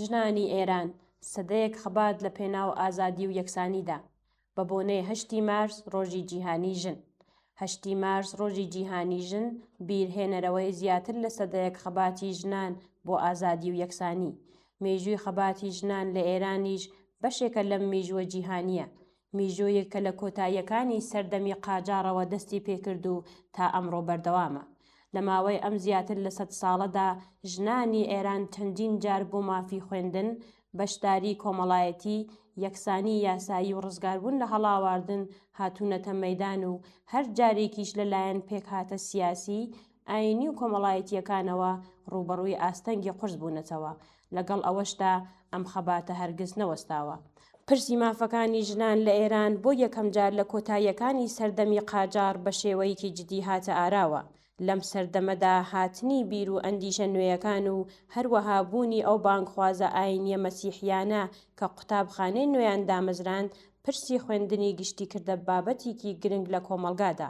ژنانی ئێران سەدەیەک خەبات لە پێناو ئازادی و یەکسانیدا بە بۆنەی 8 مارس ڕۆژی جیهانی ژن. 8 مارس ڕۆژی جیهانی ژن بیرهێنەرەوەی زیاتر لە سەدەیەک خەباتی ژنان بۆ ئازادی و یەکسانی. مێژووی خەباتی ژنان لە ئێرانیش بەشێکە لەم مێژووە جیهانیە، مێژوویەک کە لە کۆتاییەکانی سەردەمی قاجارەوە دەستی پێکرد و تا ئەمڕۆ بەردەوامە. لە ماوەی ئەم زیاتر لە 100 ساڵەدا ژنانی ئێران چەندین جار بۆ مافی خوێندن، بەشداری کۆمەڵایەتی، یەکسانی یاسایی و ڕزگاربوون لە هەڵاواردن هاتوونەتە مەیدان و هەر جارێکیش لەلایەن پێک هاتە سیاسی، ئاینی و کۆمەڵایەتیەکانەوە ڕوبەڕووی ئاستەنگی قورس بوونەتەوە. لەگەڵ ئەوەشدا ئەم خەباتە هەرگیز نەوەستاوە. پرسی مافەکانی ژنان لە ئێران بۆ یەکەم جار لە کۆتاییەکانی سەردەمی قاجار بە شێوەیەکی جدی هاتە ئاراوە. لەم سەردەمەدا هاتنی بیر و ئەندیشە نوێیەکان و هەروەها بوونی ئەو بانگخوازە ئاینیە مەسیحیانە کە قوتابخانەی نوێیان دامەزراند پرسی خوێندنی گشتی کردە بابەتێکی گرنگ لە کۆمەلگادا.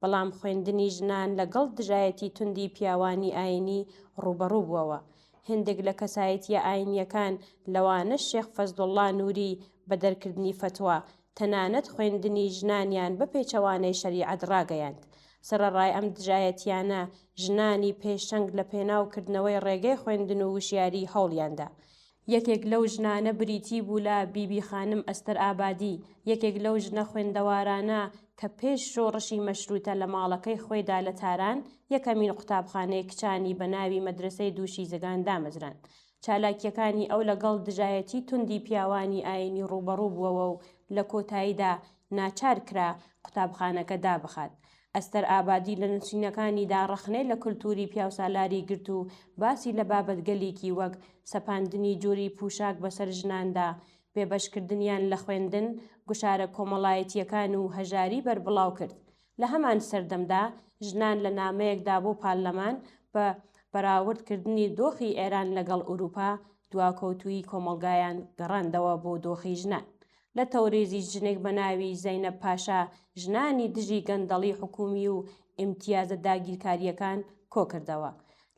بەڵام خوێندنی ژنان لەگەڵ دژایەتی توندی پیاوانی ئاینی ڕوبەڕوو بووەوە. هێندێک لە کەسایەتیە ئاینیەکان لەوانەش شێخ فەزلوڵڵا نووری بە دەرکردنی فتوە تەنانەت خوێندنی ژنانیان بە پێچەوانەی شەریعەت ڕاگەیاند. سەرەڕای ئەم دژایەتیانە ژنانی پێشەنگ لە پێناوکردنەوەی ڕێگەی خوێندن و وشیاری هەوڵیاندا. یەکێک لەو ژنانە بریتی بوو لە بیبی خانم ئەستەر ئابادی، یەکێک لەو ژنە خوێندەوارانە کە پێش شۆڕشی مەشروتە لە ماڵەکەی خۆیدا لە تاران یەکەمین قوتابخانەی کچانی بە ناوی مەدرسەی دووشیزگان دامەزران. چالاکیەکانی ئەو لەگەڵ دژایەتی توندی پیاوانی ئاینی ڕوبەڕوو بووەوە و لە کۆتاییدا ناچار کرا قوتابخانەکە دابخات. ئەستەر ئابادی لە نووسینەکانیدا ڕەخنەی لە کولتوری پیاوسالاری گرت و باسی لە بابەتگەلێکی وەک سەپاندنی جۆری پوشاک بەسەر ژناندا، بێبەشکردنیان لە خوێندن، گوشارە کۆمەڵایەتیەکان و هەژاری بەربڵاو کرد. لە هەمان سەردەمدا ژنان لە نامەیەکدا بۆ پارلەمان بە بەراوردکردنی دۆخی ئێران لەگەڵ ئوروپا دواکەوتووی کۆمەلگایان گەڕاندەوە بۆ دۆخی ژنان. لە تەورێزی ژنێک بە ناوی زەینەب پاشا ژنانی دژی گەندەڵی حکومی و ئیمتیازە داگیرکاریەکان کۆکردەوە.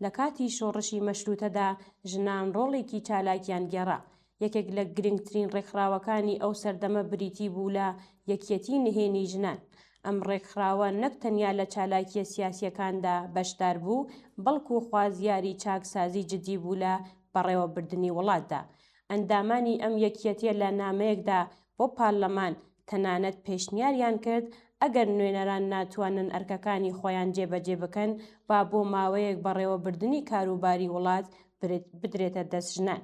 لە کاتی شۆڕشی مەشروتەدا ژنان ڕۆڵێکی چالاکیان گێڕا. یەکێک لە گرنگترین ڕێکخراوەکانی ئەو سەردەمە بریتی بوو لە یەکیەتی نهێنی ژنان. ئەم ڕێکخراوە نەک تەنیا لە چالاکیە سیاسیەکاندا بەشدار بوو، بەڵکو خوازیاری چاکسازی جدی بوو لە بەڕێوەبردننی وڵاتدا. ئەندامانی ئەم یەکیەتیە لە نامەیەکدا بۆ پارلەمان تەنانەت پێشنیاریان کرد ئەگەر نوێنەران ناتوانن ئەرکەکانی خۆیان جێبەجێ بکەن با بۆ ماوەیەک بەڕێوەبردننی کاروباری وڵات بدرێتە دەست ژنان.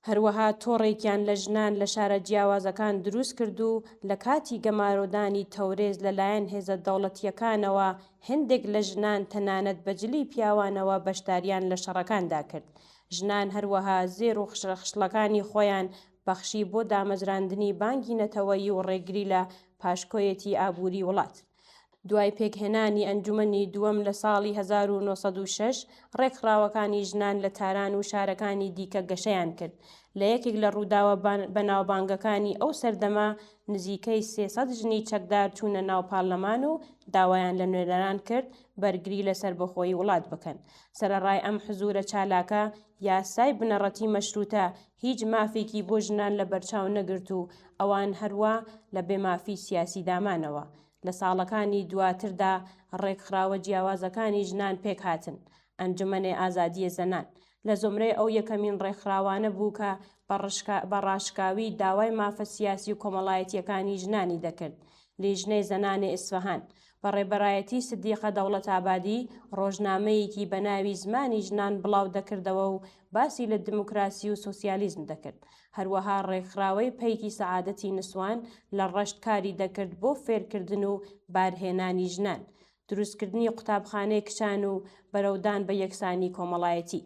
هەروەها تۆڕێکیان لە ژنان لە شارە جیاوازەکان دروست کرد و لە کاتی گەمارۆدانی تەورێز لەلایەن هێزە دەوڵەتیەکانەوە هێندێک لە ژنان تەنانەت بەجلی پیاوانەوە بەشداریان لە شەڕەکاندا کرد. ژنان هەروەها زێر و خشلەخشلەکانی خۆیان بەخشی بۆ دامەزراندنی بانگی نەتەوەیی و ڕێگری لە پاشکۆیەتی ئابووری وڵات. دوای پێکهێنانی ئەنجومەنی دووەم لە ساڵی 1906 ڕێکخراوەکانی ژنان لە تاران و شارەکانی دیکە گەشەیان کرد. لە یەکێک لە ڕووداوە بەناوبانگەکانی ئەو سەردەما نزیکەی 300 ژنی چەکدار چوونە ناو پارلەمان و داوایان لە نوێنەران کرد بەرگری لەسەر بەخۆی وڵات بکەن. سەرەڕای ئەم حزورە چالاکە یاسای بنەڕەتی مەشروتە هیچ مافێکی بۆ ژنان لە بەرچاو نەگرت و ئەوان هەروە لە بێمافی سیاسی دامانەوە. لە ساڵەکانی دواتردا ڕێکخراوە جیاوازەکانی ژنان پێک هاتن. ئەنجومەنی ئازادیە زەنان لە زۆمرەی ئەو یەکەمین ڕێکخراوانە بوو کە بە ڕاشکاوی داوای مافە سیاسی و کۆمەڵایەتیەکانی ژنانی دەکرد. لیژنەی زەنانی ئیسفەهان بە ڕێبەرایەتی سدیقە دەوڵەتئابادی ڕۆژنامەیەکی بە ناوی زمانی ژنان بڵاو دەکردەوە و باسی لە دموکراسی و سۆسیالیزم دەکرد. هەروەها ڕێکخراوەی پەیکی سەعادەتی نسوان لە ڕەشت کاری دەکرد بۆ فێرکردن و بارهێنانی ژنان، دروستکردنی قوتابخانەی کچان و بەرەودان بە یەکسانی کۆمەڵایەتی.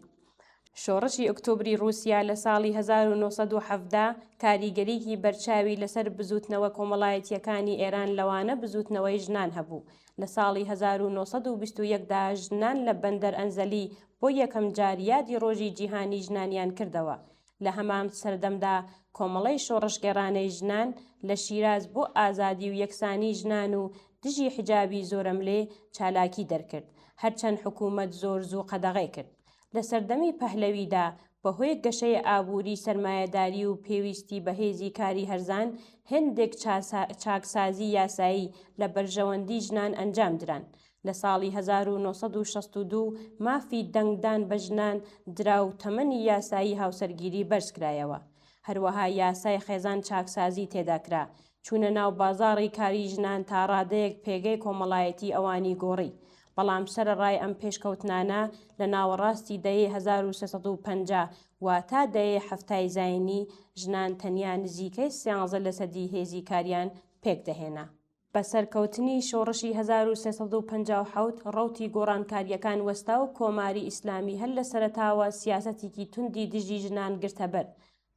شۆڕشی ئۆکتۆبری رووسیا لە ساڵی 1970 کاریگەریکی بەرچاوی لەسەر بزوتنەوە کۆمەڵایەتیەکانی ئێران لەوانە بزوتنەوەی ژنان هەبوو. لە ساڵی 1921دا ژنان لە بەندەر ئەنزەلی بۆ یەکەم جار یادی ڕۆژی جیهانی ژنانیان کردەوە. لە هەمان سەردەمدا کۆمەڵەی شۆڕشگێڕانەی ژنان لە شیراز بۆ ئازادی و یەکسانی ژنان و دژی حیجابی زۆرەملێ چالاکی دەرکرد، هەرچەند حکوومەت زۆر زوو قەدەغەی کرد. لە سەردەمی پەهلەویدا بەهۆی گەشەی ئابووری سەرمایەداری و پێویستی بە هێزی کاری هەرزان هێندێک چاکسازی یاسایی لە بەرژەوەندی ژنان ئەنجام دران. لە ساڵی 1962 مافی دەنگدان بە ژنان درا و تەمەنی یاسایی هاوسەرگیری بەرزکرایەوە. هەروەها یاسای خێزان چاکسازی تێداکرا، چوونە ناو بازاڕی کاری ژنان تا ڕادەیەک پێگەی کۆمەڵایەتی ئەوانی گۆڕی. بەڵام سەرەڕای ئەم پێشکەوتنانە لە ناوەڕاستی دەیەی 1350 واتە دەیەی هەفتای زاینی ژنان تەنیا نزیکەی 13% هێزی کاریان پێک دەهێنا. بە سەرکەوتنی شۆڕشی 1357 ڕەوتی گۆڕانکاریەکان وەستا و کۆماری ئیسلامی هەر لە سەرەتاوە سیاسەتێکی توندی دژی ژنان گرتە بەر.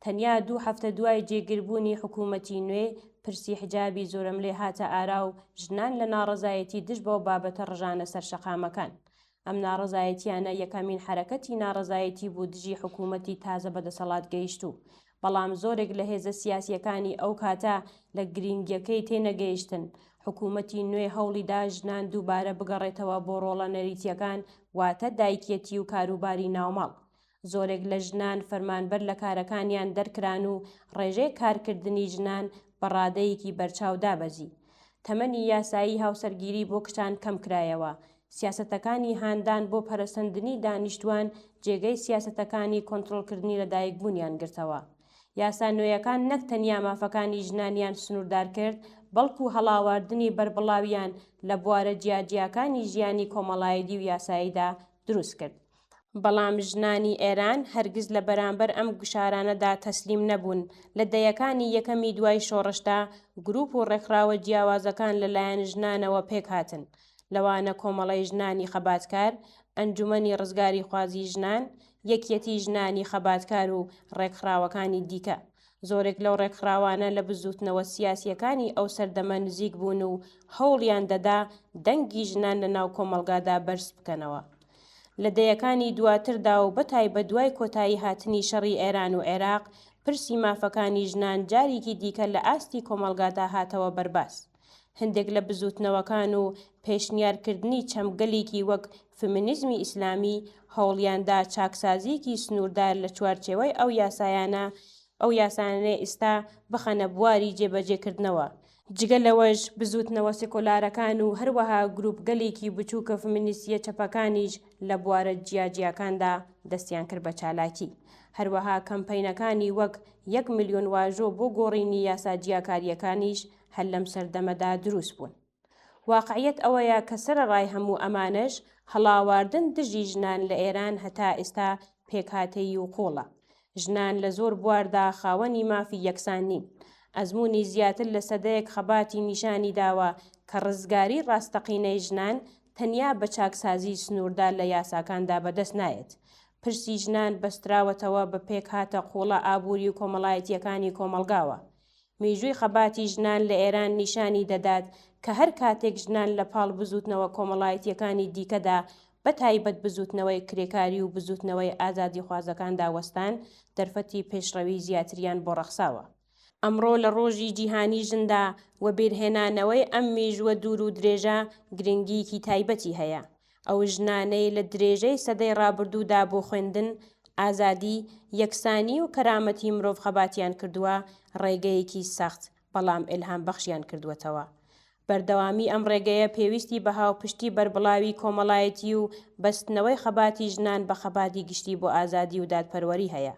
تەنیا 2 هەفتە دوای جێگیربوونی حکوومەتی نوێ پرسی حجابی زۆرەملێ هاتە ئارا و ژنان لە ناڕەزایەتی دژ بۆ بابەتە ڕژانە سەر شەقامەکان. ئەم ناڕەزایەتیانە یەکەمین حرەکەتی ناڕەزایەتی بوو دژی حکوومەتی تازە بەدەسەڵات گەیشتوو. بەڵام زۆرێک لە هێزە سیاسیەکانی ئەو کاتە لە گرنگیەکەی تێنەگەیشتن. حکوومەتی نوێ هەوڵیدا ژنان دووبارە بگەڕێتەوە بۆ ڕۆڵە نەریتیەکان واتە دایکێتی و کاروباری ناوماڵ. زۆرێک لە ژنان فەرمانبەر لە کارەکانیان دەرکران و ڕێژەی کارکردنی ژنان بە ڕادەیەکی بەرچاو دابەزی. تەمەنی یاسایی هاوسەرگیری بۆ کچان کەم کرایەوە. سیاسەتەکانی هاندان بۆ پەرەسەندنی دانیشتوان جێگەی سیاسەتەکانی کۆنتڕۆڵکردنی لەدایکبوونیان گرتەوە. یاسا نوێیەکان نەک تەنیا مافەکانی ژنانیان سنووردار کرد، بەڵکو هەڵاواردنی بەربڵاویان لە بوارە جیاجیاکانی ژیانی کۆمەڵایەتی و یاساییدا دروست کرد. بەڵام ژنانی ئێران هەرگیز لە بەرامبەر ئەم گشارانەدا تەسلیم نەبوون. لە دەیەکانی یەکەمی دوای شۆڕشدا گروپ و ڕێکخراوە جیاوازەکان لەلایەن ژنانەوە پێک هاتن. لەوانە کۆمەڵی ژنانی خەباتکار، ئەنجومەنی ڕزگاری خوازی ژنان، یەکیەتی ژنانی خەباتکار و ڕێکخراوەکانی دیکە. زۆرێک لەو ڕێکخراوانە لە بزوتنەوە سیاسیەکانی ئەو سەردەمە نزیک بوون و هەوڵیان دەدا دەنگی ژنان لە ناو کۆمەلگادا بەرز بکەنەوە. لە دەیەکانی دواتردا و بەتایبەت دوای کۆتایی هاتنی شەڕی ئێران و عێراق پرسی مافەکانی ژنان جارێکی دیکە لە ئاستی کۆمەلگادا هاتەوە بەرباس. هەندێک لە بزوتنەوەکان و پێشنیارکردنی چەمگەلێکی وەک فمینیزمی ئیسلامی هەوڵیاندا چاکسازیەکی سنووردار لە چوارچێوەی ئەو یاسانەیە ئێستا بخەنە بواری جێبەجێکردنەوە. جگە لەوەش بزوتنەوە سێکۆلارەکان و هەروەها گروپگەلێکی بچووکە فمینیستیە چەپەکانیش لە بوارە جیاجیاکاندا دەستیان کرد بە چالاکی. هەروەها کەمپەینەکانی وەک 1 ملیۆن واژۆ بۆ گۆڕینی یاسا جیاکاریەکانیش هەر لەم سەردەمەدا دروست بوون. واقعیەت ئەوەیە کە سەرەڕای هەموو ئەمانش هەڵاواردن دژی ژنان لە ئێران هەتا ئێستا پێکهاتەیی و قوڵە. ژنان لە زۆر بواردا خاوەنی مافی یەکسان نین. ئەزموونی زیاتر لە سەدەیەک خەباتی نیشانی داوە کە ڕزگاری ڕاستەقینەی ژنان تەنیا بە چاکسازی سنووردار لە یاساکاندا بەدەست نایێت. پرسی ژنان بەستراوەتەوە بە پێک هاتە قوڵە ئابووری و کۆمەڵایەتیەکانی کۆمەلگاوە. میژووی خەباتی ژنان لە ئێران نیشانی دەدات کە هەر کاتێک ژنان لە پاڵ بزوتنەوە کۆمەڵایەتیەکانی دیکەدا بەتایبەت بزوتنەوەی کرێکاری و بزوتنەوەی ئازادی خوازەکاندا وەستان دەرفەتی پێشڕەوی زیاتریان بۆ ڕەخساوە. ئەمڕۆ لە ڕۆژی جیهانی ژندا و بێرهێنانەوەی ئەم میژوە دوور و درێژە گرنگیکی تایبەتی هەیە. ئەو ژنانەی لە درێژەی سەدەی ڕابردوودا بۆ خوێندن، ئازادی، یەکسانی و کەرامەتی مرۆڤ خەباتیان کردووە، ڕێگەیەکی سەخت بەڵام ئیلهام بەخشیان کردووەتەوە. بەردەوامی ئەم ڕێگەیە پێویستی بە هاوپشتی بەربڵاوی کۆمەڵایەتی و بەستنەوەی خەباتی ژنان بە خەباتی گشتی بۆ ئازادی و دادپەروەری هەیە.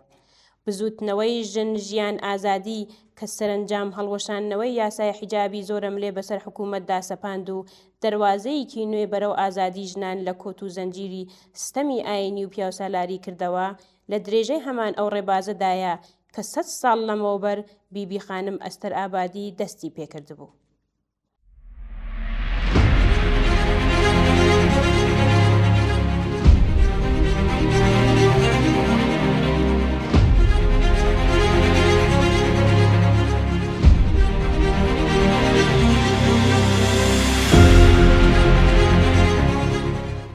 بزوتنەوەی ژن ژیان ئازادی کە سەرنجام هەڵوەشانەوەی یاسای حیجابی زۆرەملێ بەسەر حکوومەتدا سەپاند و دەواازەیەکی نوێ بەرەو ئازادی ژنان لە کۆت و زەنجیری ستەمی ئاینی و پیاوسالاری کردەوە لە درێژەی هەمان ئەو ڕێبازەدایە کە 100 ساڵ لەمەوبەر بیبی خانم ئەستەر ئابادی دەستی پێکردبوو.